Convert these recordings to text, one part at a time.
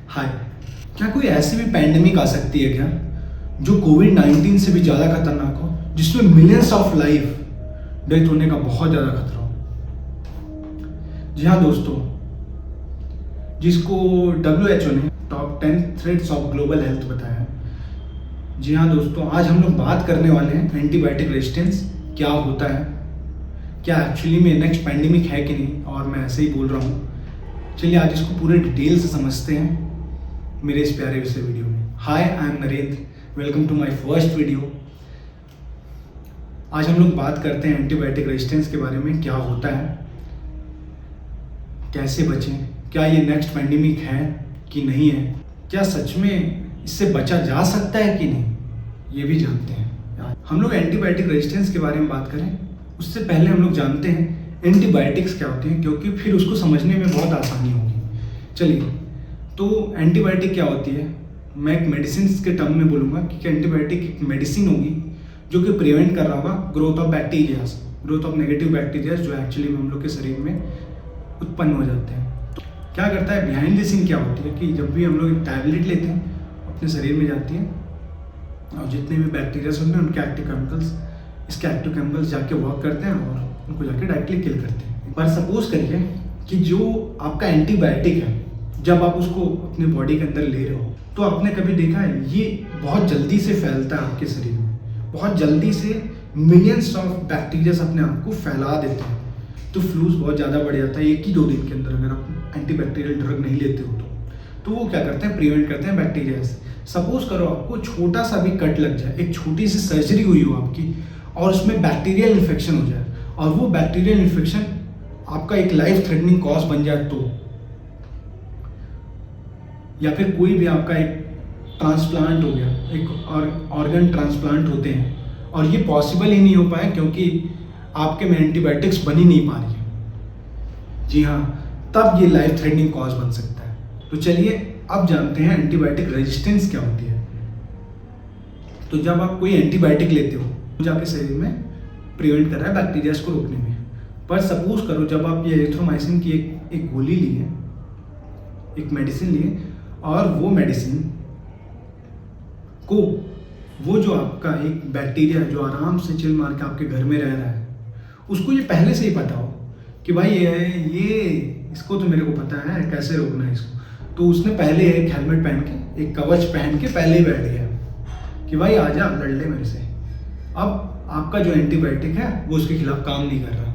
हाय, क्या कोई ऐसी भी पैंडेमिक आ सकती है क्या जो कोविड-19 से भी ज़्यादा खतरनाक हो, जिसमें मिलियंस ऑफ लाइफ डेथ होने का बहुत ज़्यादा खतरा हो? जी हाँ दोस्तों, जिसको WHO ने top 10 threats of global health बताया है। जी हाँ दोस्तों, आज हम लोग बात करने वाले हैं एंटीबायोटिक रेजिस्टेंस क्या होता है, क्या एक्चुअली में नेक्स्ट पैंडेमिक है कि नहीं, और मैं ऐसे ही बोल रहा हूँ। चलिए आज इसको पूरे डिटेल से समझते हैं मेरे इस प्यारे से वीडियो में। Hi, I am Narendra, welcome to my first video. आज हम लोग बात करते हैं एंटीबायोटिक रेजिस्टेंस के बारे में, क्या होता है, कैसे बचें, क्या ये नेक्स्ट पैंडेमिक है कि नहीं है, क्या सच में इससे बचा जा सकता है कि नहीं, ये भी जानते हैं। हम लोग एंटीबायोटिक रेजिस्टेंस के बारे में बात करें उससे पहले हम लोग जानते हैं एंटीबायोटिक्स क्या होती हैं, क्योंकि फिर उसको समझने में बहुत आसानी होगी। चलिए, तो एंटीबायोटिक क्या होती है, मैं एक मेडिसिन के टर्म में बोलूँगा कि एंटीबायोटिक एक मेडिसिन होगी जो कि प्रिवेंट कर रहा होगा growth of bacterias, growth of negative bacterias जो एक्चुअली हम लोग के शरीर में उत्पन्न हो जाते हैं। तो क्या करता है, बिहाइंड द सीन क्या होती है कि जब भी हम लोग एक टैबलेट लेते हैं अपने शरीर में जाती है और जितने भी बैक्टीरियाज होते हैं उनके एक्टिव केमिकल्स, इसके एक्टिव केमिकल्स जाके वर्क करते हैं और उनको जाके डायरेक्टली किल करते हैं। पर सपोज करिए कि जो आपका एंटीबायोटिक है, जब आप उसको अपने बॉडी के अंदर ले रहे हो तो आपने कभी देखा है ये बहुत जल्दी से फैलता है आपके शरीर में, बहुत जल्दी से मिलियंस ऑफ बैक्टीरियाज अपने आप को फैला देते हैं। तो फ्लूस बहुत ज़्यादा बढ़ जाता है एक ही 2 दिन के अंदर, अगर आप एंटीबैक्टीरियल ड्रग नहीं लेते हो तो वो क्या करते हैं, प्रिवेंट करते हैं बैक्टीरिया से। सपोज करो आपको छोटा सा भी कट लग जाए, एक छोटी सी सर्जरी हुई हो आपकी और उसमें बैक्टीरियल इन्फेक्शन हो जाए और वो बैक्टीरियल इन्फेक्शन आपका एक लाइफ थ्रेटनिंग कॉज बन जाए, तो या फिर कोई भी आपका एक ट्रांसप्लांट हो गया, एक ऑर्गन ट्रांसप्लांट होते हैं और ये पॉसिबल ही नहीं हो पाए क्योंकि आपके में एंटीबायोटिक्स बन ही नहीं पा रही है। जी हाँ, तब ये लाइफ थ्रेटनिंग कॉज बन सकता है। तो चलिए अब जानते हैं एंटीबायोटिक रेजिस्टेंस क्या होती है। तो जब आप कोई एंटीबायोटिक लेते हो तो जाके शरीर में प्रिवेंट कर रहा है बैक्टीरियाज को रोकने में। पर सपोज करो जब आप ये एरिथ्रोमाइसिन की एक गोली लिए, एक मेडिसिन लिए, और वो मेडिसिन को वो जो आपका एक बैक्टीरिया जो आराम से चिल मार के आपके घर में रह रहा है, उसको ये पहले से ही पता हो कि भाई ये इसको तो मेरे को पता है कैसे रोकना है इसको, तो उसने पहले एक हेलमेट पहन के, एक कवच पहन के पहले ही बैठ गया कि भाई आजा लड़ ले मेरे से। अब आपका जो एंटीबायोटिक है वो उसके खिलाफ काम नहीं कर रहा।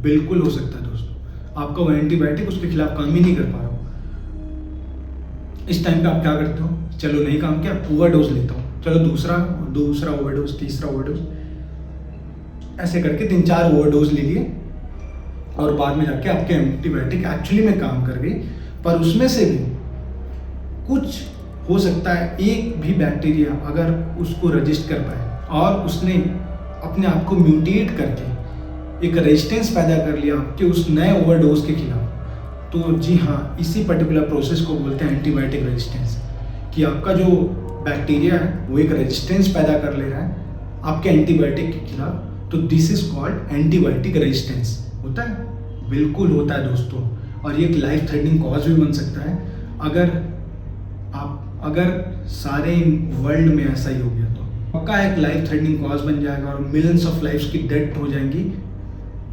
बिल्कुल हो सकता है दोस्तों, आपका वो एंटीबायोटिक उसके खिलाफ काम ही नहीं कर पा रहा। इस टाइम पे आप क्या करते हो, चलो नहीं काम किया, ओवरडोज लेता हूँ, चलो दूसरा ओवरडोज, तीसरा ओवरडोज, ऐसे करके 3-4 ओवरडोज ले लिए और बाद में जाके आपके एंटीबायोटिक एक्चुअली में काम कर गई। पर उसमें से भी कुछ हो सकता है एक भी बैक्टीरिया अगर उसको रजिस्ट कर पाए और उसने अपने आप को म्यूटेट करके एक रेजिस्टेंस पैदा कर लिया आपके उस नए ओवरडोज के खिलाफ, तो जी हाँ, इसी पर्टिकुलर प्रोसेस को बोलते हैं एंटीबायोटिक रेजिस्टेंस। कि आपका जो बैक्टीरिया है वो एक रेजिस्टेंस पैदा कर ले रहा है आपके एंटीबायोटिक के खिलाफ, तो this is called antibiotic resistance. होता है, बिल्कुल होता है दोस्तों, और ये एक लाइफ थ्रेटनिंग कॉज भी बन सकता है अगर सारे वर्ल्ड में ऐसा ही हो गया तो पक्का एक लाइफ थ्रेटनिंग कॉज बन जाएगा और मिलियंस ऑफ लाइफ्स की डेथ हो जाएंगी।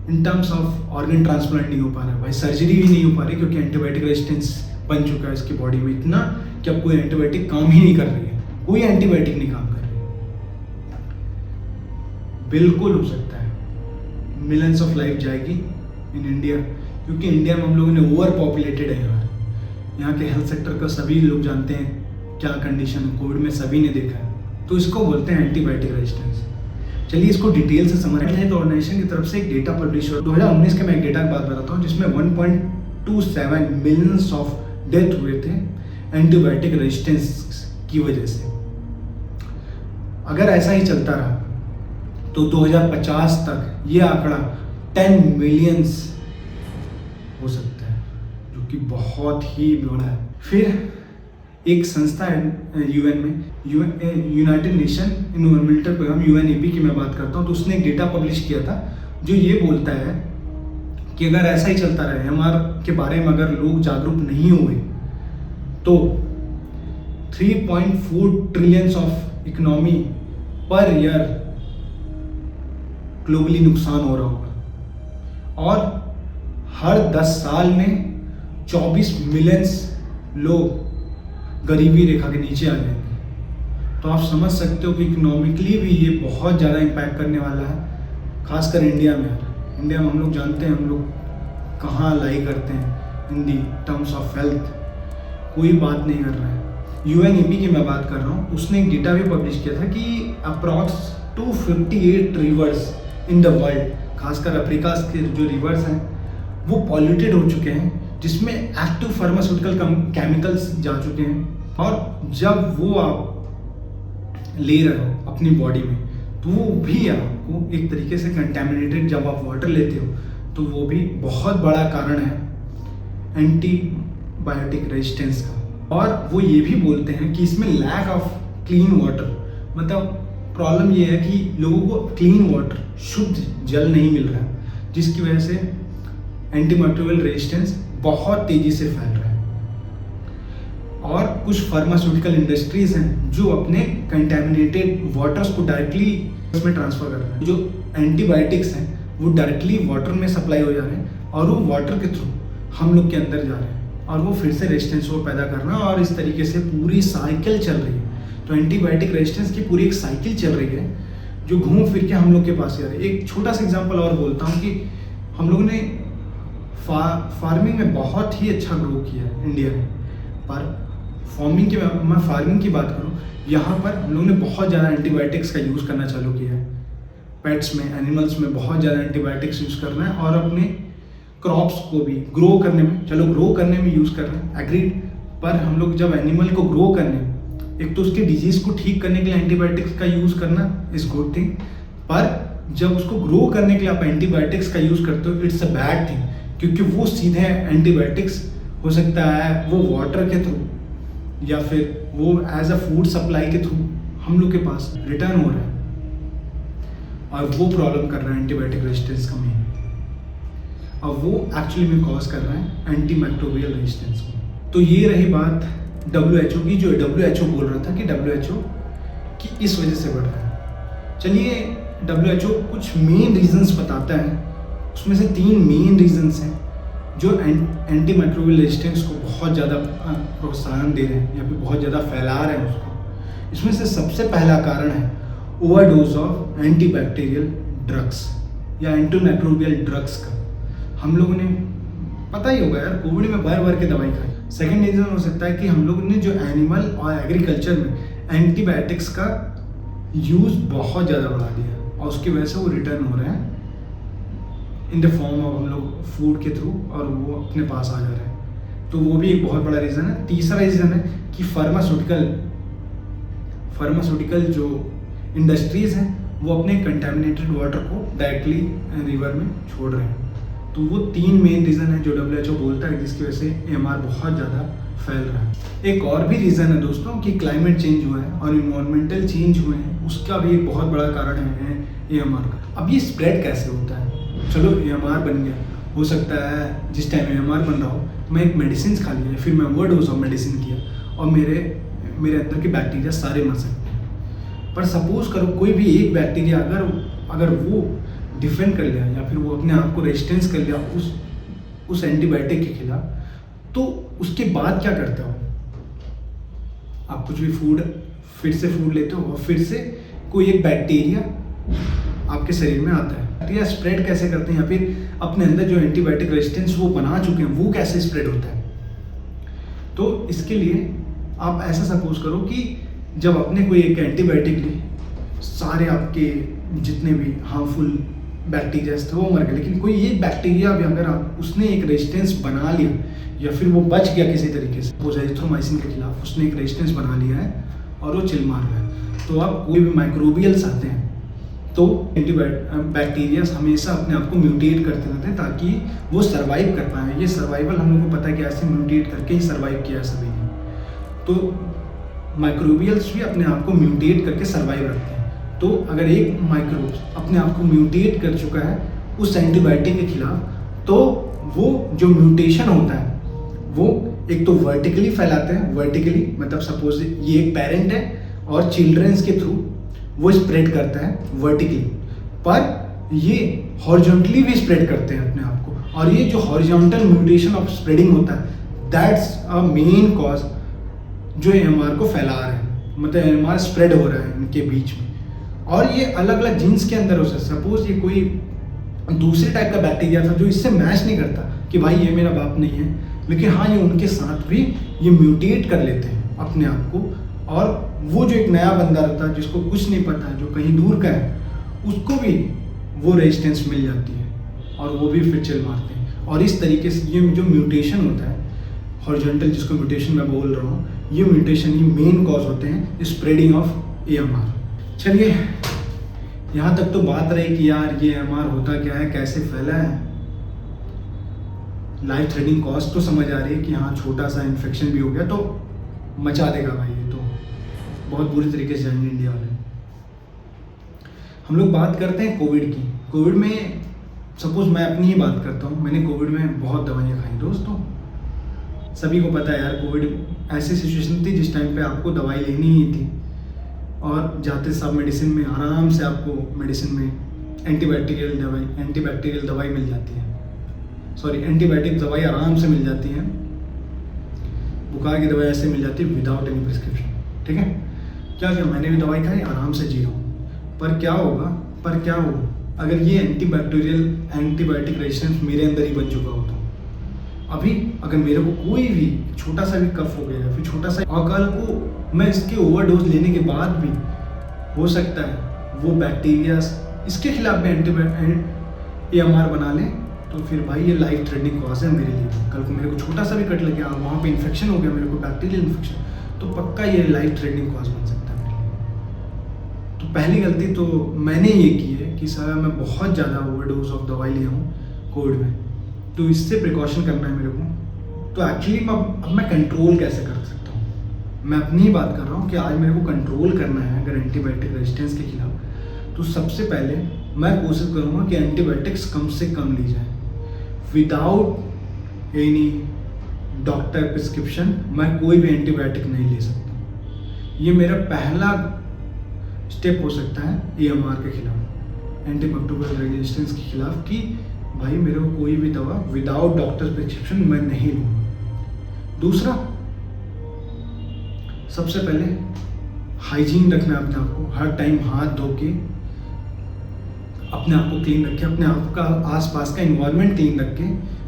In terms of organ transplant नहीं हो पा रहा है भाई, सर्जरी भी नहीं हो पा रही क्योंकि एंटीबायोटिक रेजिस्टेंस बन चुका है इसकी बॉडी में इतना कि अब कोई एंटीबायोटिक काम ही नहीं कर रही है, कोई एंटीबायोटिक नहीं काम कर रही है। बिल्कुल हो सकता है मिलियंस ऑफ लाइफ जाएगी इन इंडिया, क्योंकि इंडिया में हम लोगों ने ओवर पॉपुलेटेड है। यहाँ के हेल्थ सेक्टर का सभी लोग जानते हैं क्या कंडीशन है, कोविड में सभी ने देखा है, तो इसको बोलते हैं एंटीबायोटिक रेजिस्टेंस। चलिए इसको डिटेल से समझते हैं। तो ऑर्गेनाइजेशन की तरफ से एक डेटा पब्लिश हुआ 2019 के, मैं एक डेटा की बात बताता हूँ जिसमें 1.27 मिलियंस ऑफ डेथ हुए थे एंटीबायोटिक रेजिस्टेंस की वजह से। अगर ऐसा ही चलता रहा तो 2050 तक ये आंकड़ा 10 मिलियंस हो सकता है, जो कि बहुत ही बड़ा है। फिर एक संस्था है यूएन में, United Nation Environmental Programme, UNEP की मैं बात करता हूँ, तो उसने एक डेटा पब्लिश किया था जो ये बोलता है कि अगर ऐसा ही चलता रहे, MR के बारे में अगर लोग जागरूक नहीं हुए तो 3.4 trillions of economy per year globally नुकसान हो रहा होगा और हर 10 साल में 24 मिलियंस लोग गरीबी रेखा के नीचे आ जाएंगे। तो आप समझ सकते हो कि इकोनॉमिकली भी ये बहुत ज़्यादा इम्पैक्ट करने वाला है, खासकर इंडिया में। इंडिया में हम लोग जानते हैं हम लोग कहाँ लाई करते हैं इन दी टर्म्स ऑफ हेल्थ, कोई बात नहीं कर रहा है। यूएनईपी की मैं बात कर रहा हूँ, उसने एक डेटा भी पब्लिश किया था कि approx 258 reverse in the world, खासकर अफ्रीका के जो रिवर्स हैं वो पॉल्यूटेड हो चुके हैं, जिसमें एक्टिव फार्मास्यूटिकल केमिकल्स जा चुके हैं। और जब वो आप ले रहे हो अपनी बॉडी में तो वो भी आपको एक तरीके से कंटेमिनेटेड, जब आप वाटर लेते हो तो वो भी बहुत बड़ा कारण है एंटीबायोटिक रेजिस्टेंस का। और वो ये भी बोलते हैं कि इसमें लैक ऑफ क्लीन वाटर, मतलब प्रॉब्लम ये है कि लोगों को क्लीन वाटर, शुद्ध जल नहीं मिल रहा है, जिसकी वजह से एंटीमाइक्रोबियल रेजिस्टेंस बहुत तेजी से फैल रहा है। और कुछ फार्मास्यूटिकल इंडस्ट्रीज हैं जो अपने कंटेमिनेटेड वाटर्स को डायरेक्टली उसमें ट्रांसफर कर रहे हैं। जो एंटीबायोटिक्स हैं वो डायरेक्टली वाटर में सप्लाई हो जा रहे हैं और वो वाटर के थ्रू हम लोग के अंदर जा रहे हैं और वो फिर से रेजिस्टेंस को पैदा करना, और इस तरीके से पूरी साइकिल चल रही है। तो एंटीबायोटिक रेजिस्टेंस की पूरी एक साइकिल चल रही है जो घूम फिर के हम लोग के पास आ रही है। एक छोटा सा एग्जांपल और बोलता हूँ कि हम लोगों ने फार्मिंग में बहुत ही अच्छा ग्रो किया है इंडिया में, पर मैं फार्मिंग की बात करूँ, यहाँ पर हम लोगों ने बहुत ज़्यादा एंटीबायोटिक्स का यूज़ करना चालू किया है। पेट्स में, एनिमल्स में बहुत ज़्यादा एंटीबायोटिक्स यूज़ कर रहे हैं और अपने क्रॉप्स को भी ग्रो करने में, चलो ग्रो करने में यूज़ कर रहे हैं, एग्रीड, पर हम लोग जब एनिमल को ग्रो करने, एक तो उसके डिजीज़ को ठीक करने के लिए एंटीबायोटिक्स का यूज़ करना इज़ गुड थिंग, पर जब उसको ग्रो करने के लिए आप एंटीबायोटिक्स का यूज़ करते हो इट्स अ बैड थिंग, क्योंकि वो सीधे एंटीबायोटिक्स हो सकता है वो वाटर के थ्रू या फिर वो एज अ फूड सप्लाई के थ्रू हम लोग के पास रिटर्न हो रहा है और वो प्रॉब्लम कर रहा है एंटीबायोटिक रेजिस्टेंस का मेन, और वो एक्चुअली में कॉज कर रहा है एंटीमाइक्रोबियल रेजिस्टेंस को। तो ये रही बात WHO की, जो WHO बोल रहा था कि WHO की इस वजह से बढ़ रहा है। चलिए WHO कुछ मेन रीजंस बताता है, उसमें से 3 मेन रीजंस हैं जो एंटीमाइक्रोबियल रेजिस्टेंस को बहुत ज़्यादा प्रोत्साहन दे रहे हैं या फिर बहुत ज़्यादा फैला रहे हैं उसको। इसमें से सबसे पहला कारण है ओवरडोज ऑफ एंटीबैक्टीरियल ड्रग्स या एंटीमाइक्रोबियल ड्रग्स का। हम लोगों ने, पता ही होगा यार, कोविड में भर के दवाई खाई। सेकेंड रीज़न हो सकता है कि हम लोगों ने जो एनिमल और एग्रीकल्चर में एंटीबायोटिक्स का यूज़ बहुत ज़्यादा बढ़ा दिया और उसकी वजह से वो रिटर्न हो रहे हैं इन द फॉर्म ऑफ हम लोग फूड के थ्रू, और वो अपने पास आ जा रहे हैं। तो वो भी एक बहुत बड़ा रीज़न है। तीसरा रीज़न है कि फार्मास्यूटिकल जो इंडस्ट्रीज़ हैं वो अपने कंटेमिनेटेड वाटर को डायरेक्टली रिवर में छोड़ रहे हैं। तो वो 3 मेन रीज़न है जो WHO बोलता है जिसकी वजह से AMR बहुत ज़्यादा फैल रहा है। एक और भी रीज़न है दोस्तों कि क्लाइमेट चेंज हुआ है और इन्वायरमेंटल चेंज हुए हैं, उसका भी एक बहुत बड़ा कारण है AMR का। अब ये स्प्रेड कैसे होता है? चलो AMR बन गया, हो सकता है जिस टाइम AMR बन रहा हो मैं एक मेडिसिन खा लिया, फिर मैं ओवरडोज ऑफ मेडिसिन किया और मेरे अंदर के बैक्टीरिया सारे मर सकते हैं। पर सपोज करो कोई भी एक बैक्टीरिया अगर वो डिफेंड कर लिया या फिर वो अपने आप को रेजिस्टेंस कर लिया उस एंटीबायोटिक के खिलाफ, तो उसके बाद क्या करते हो आप? कुछ भी फिर से फूड लेते हो और फिर से कोई एक बैक्टीरिया आपके शरीर में आता है। बैक्टीरिया स्प्रेड कैसे करते हैं या फिर अपने अंदर जो एंटीबायोटिक रेजिस्टेंस वो बना चुके हैं वो कैसे स्प्रेड होता है? तो इसके लिए आप ऐसा सपोज करो कि जब आपने कोई एक एंटीबायोटिक ली, सारे आपके जितने भी हार्मफुल बैक्टीरिया थे वो मर गए, लेकिन कोई एक बैक्टीरिया भी अगर उसने एक रेजिस्टेंस बना लिया या फिर वो बच गया किसी तरीके से, वो एजिथ्रोमाइसिन के खिलाफ उसने एक रेजिस्टेंस बना लिया है और वो चिल मार रहा है, तो आप कोई भी माइक्रोबियल्स आते हैं तो बैक्टीरियाज हमेशा अपने आप को म्यूटेट करते रहते हैं ताकि वो सर्वाइव कर पाए। ये सर्वाइवल हम लोग को पता है कि ऐसे म्यूटेट करके ही सर्वाइव किया है सभी ने। तो माइक्रोबियल्स भी अपने आप को म्यूटेट करके सर्वाइव रखते हैं। तो अगर एक माइक्रोब्स अपने आप को म्यूटेट कर चुका है उस एंटीबायोटिक के खिलाफ, तो वो जो म्यूटेशन होता है वो एक तो वर्टिकली फैलाते हैं, वर्टिकली मतलब सपोज ये एक पेरेंट है और चिल्ड्रंस के थ्रू वो स्प्रेड करता है वर्टिकली, पर ये हॉरिजॉन्टली भी स्प्रेड करते हैं अपने आप को। और ये जो हॉरिजॉन्टल म्यूटेशन ऑफ स्प्रेडिंग होता है, दैट्स अ मेन कॉज जो एएमआर को फैला रहा है, मतलब एएमआर स्प्रेड हो रहा है इनके बीच में। और ये अलग अलग जीन्स के अंदर हो सकता है। सपोज ये कोई दूसरे टाइप का बैक्टीरिया था जो इससे मैच नहीं करता कि भाई ये मेरा बाप नहीं है, लेकिन हाँ ये उनके साथ भी ये म्यूटेट कर लेते हैं अपने आप को, और वो जो एक नया बंदा रहता है जिसको कुछ नहीं पता, जो कहीं दूर का है, उसको भी वो रेजिस्टेंस मिल जाती है और वो भी फिर चल मारते हैं। और इस तरीके से ये जो म्यूटेशन होता है हॉरिजॉन्टल, जिसको म्यूटेशन मैं बोल रहा हूँ, ये म्यूटेशन ही मेन कॉज होते हैं स्प्रेडिंग ऑफ एएमआर। चलिए यहाँ तक तो बात रही कि यार ये एएमआर होता क्या है, कैसे फैला है, लाइफ थ्रेटनिंग कॉज तो समझ आ रही है कि हाँ छोटा सा इन्फेक्शन भी हो गया तो मचा देगा भाई, ये तो बहुत बुरी तरीके से जाएंगे इंडिया वाले। हम लोग बात करते हैं कोविड की। कोविड में सपोज मैं अपनी ही बात करता हूँ, मैंने कोविड में बहुत दवाइयाँ खाई दोस्तों। सभी को पता है यार कोविड ऐसी सिचुएशन थी जिस टाइम पे आपको दवाई लेनी ही थी, और जाते सब मेडिसिन में आराम से आपको मेडिसिन में एंटीबैक्टीरियल दवाई मिल जाती है, सॉरी एंटीबायोटिक दवाई आराम से मिल जाती है, बुखार की दवाई ऐसे मिल जाती है विदाउट एनी प्रिस्क्रिप्शन। ठीक है, क्या मैंने भी दवाई खाई, आराम से जी रहा हूँ। पर क्या होगा अगर ये एंटीबायोटिक रेजिस्टेंस मेरे अंदर ही बन चुका होता। अभी अगर मेरे को कोई भी छोटा सा भी कफ हो गया, फिर छोटा सा, और कल को मैं इसके ओवरडोज लेने के बाद भी हो सकता है वो बैक्टीरिया इसके खिलाफ भी एएमआर बना लें, तो फिर भाई ये लाइफ थ्रेटनिंग कॉज है मेरे लिए। कल को मेरे को छोटा सा भी कट लग गया, वहाँ पे इन्फेक्शन हो गया, मेरे को बैक्टीरियल इन्फेक्शन, तो पक्का ये लाइफ थ्रेटनिंग कॉज बन सकता है मेरे लिए। तो पहली गलती तो मैंने ये की है कि सर मैं बहुत ज़्यादा ओवरडोज ऑफ दवाई लिया हूँ कोविड में, तो इससे प्रिकॉशन करना है मेरे को। तो एक्चुअली अब मैं कंट्रोल कैसे कर सकता हूँ, मैं अपनी ही बात कर रहा हूँ कि आज मेरे को कंट्रोल करना है अगर एंटीबायोटिक रेजिस्टेंस के खिलाफ। तो सबसे पहले मैं कोशिश करूँगा कि एंटीबायोटिक्स कम से कम ली जाए, विदाउट एनी डॉक्टर प्रिस्क्रिप्शन मैं कोई भी एंटीबायोटिक नहीं ले सकता। ये मेरा पहला स्टेप हो सकता है एएमआर के खिलाफ, एंटीबैक्टीरियल रेजिस्टेंस के खिलाफ, कि भाई मेरे को कोई भी दवा विदाउट डॉक्टर प्रिस्क्रिप्शन मैं नहीं लूँगा। दूसरा, सबसे पहले हाइजीन रखना है अपने आप को, हर टाइम हाथ धो के अपने आप को क्लीन रखें, अपने आप का आसपास का इन्वायरमेंट क्लीन रख के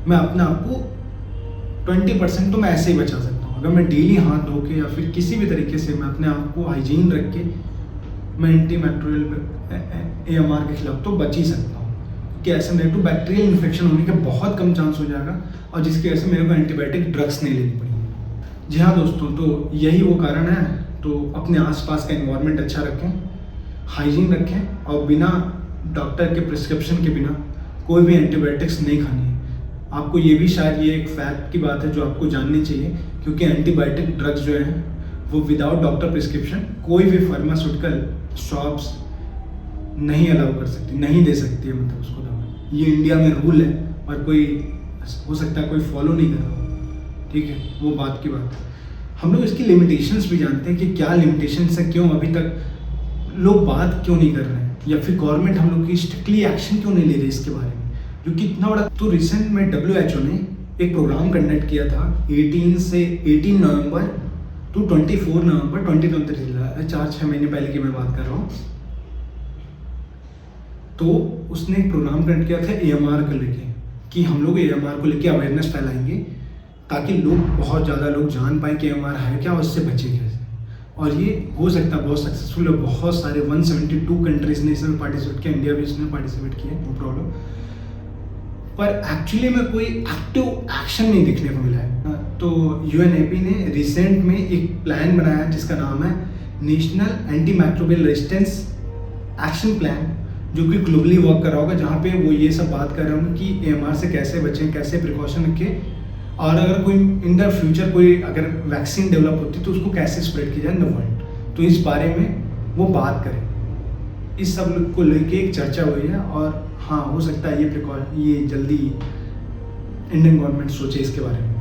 मैं अपने आप को 20% तो मैं ऐसे ही बचा सकता हूँ। अगर मैं डेली हाथ धो के या फिर किसी भी तरीके से मैं अपने आप को हाइजीन रख के मैं एंटीबैक्टीरियल एएमआर के खिलाफ तो बच ही सकता हूँ, कि ऐसे मेरे को बैक्टीरियल इन्फेक्शन होने के बहुत कम चांस हो जाएगा, और जिसकी वजह से मेरे को एंटीबायोटिक ड्रग्स नहीं लेनी पड़ेगी। जी हाँ दोस्तों, तो यही वो कारण है। तो अपने आसपास का इन्वायरमेंट अच्छा रखें, हाइजीन रखें, और बिना डॉक्टर के प्रिस्क्रिप्शन के बिना कोई भी एंटीबायोटिक्स नहीं खानी है। आपको ये भी शायद ये एक फैक्ट की बात है जो आपको जाननी चाहिए, क्योंकि एंटीबायोटिक ड्रग्स जो हैं वो विदाउट डॉक्टर प्रिस्क्रिप्शन कोई भी फार्मास्यूटिकल शॉप्स नहीं अलाउ कर सकती, नहीं दे सकती है, मतलब उसको दवा। ये इंडिया में रूल है, पर कोई हो सकता है कोई फॉलो नहीं कर रहा हो, ठीक है, वो बात की बात है। हम लोग इसकी लिमिटेशंस भी जानते हैं कि क्या लिमिटेशंस है, क्यों अभी तक लोग बात क्यों नहीं कर रहे हैं, या फिर गवर्नमेंट हम लोग की स्ट्रिक्टली एक्शन क्यों नहीं ले रही इसके बारे में, क्योंकि इतना बड़ा। तो रिसेंट में WHO ने एक प्रोग्राम कंडक्ट किया था 18 नवंबर टू 24 नवंबर 2023, 4-6 महीने पहले की मैं बात कर रहा हूँ। तो उसने एक प्रोग्राम कंडक्ट किया था एएमआर को लेके, कि हम लोग एएमआर को लेके अवेयरनेस फैलाएंगे, ताकि लोग बहुत ज़्यादा लोग जान पाएँ कि एएमआर है क्या और इससे बचे कैसे। और ये हो सकता है बहुत सक्सेसफुल है, बहुत सारे 172 कंट्रीज ने इसमें पार्टिसिपेट किया, इंडिया भी इसमें पार्टिसिपेट किया, नो प्रॉब्लम। पर एक्चुअली में कोई एक्टिव एक्शन नहीं दिखने को मिला है। तो UNAP ने रिसेंट में एक प्लान बनाया जिसका नाम है national anti microbial resistance action plan, जो कि ग्लोबली वर्क कर रहा होगा, जहाँ पे वो ये सब बात कर रहे होंगे कि एएमआर से कैसे बचें, कैसे प्रिकॉशन रखें, और अगर कोई इन द फ्यूचर कोई अगर वैक्सीन डेवलप होती है तो उसको कैसे स्प्रेड किया जाए इन द वर्ल्ड। तो इस बारे में वो बात करें, इस सब को लेके एक चर्चा हुई है। और हाँ, हो सकता है ये जल्दी इंडियन गवर्नमेंट सोचे इसके बारे में।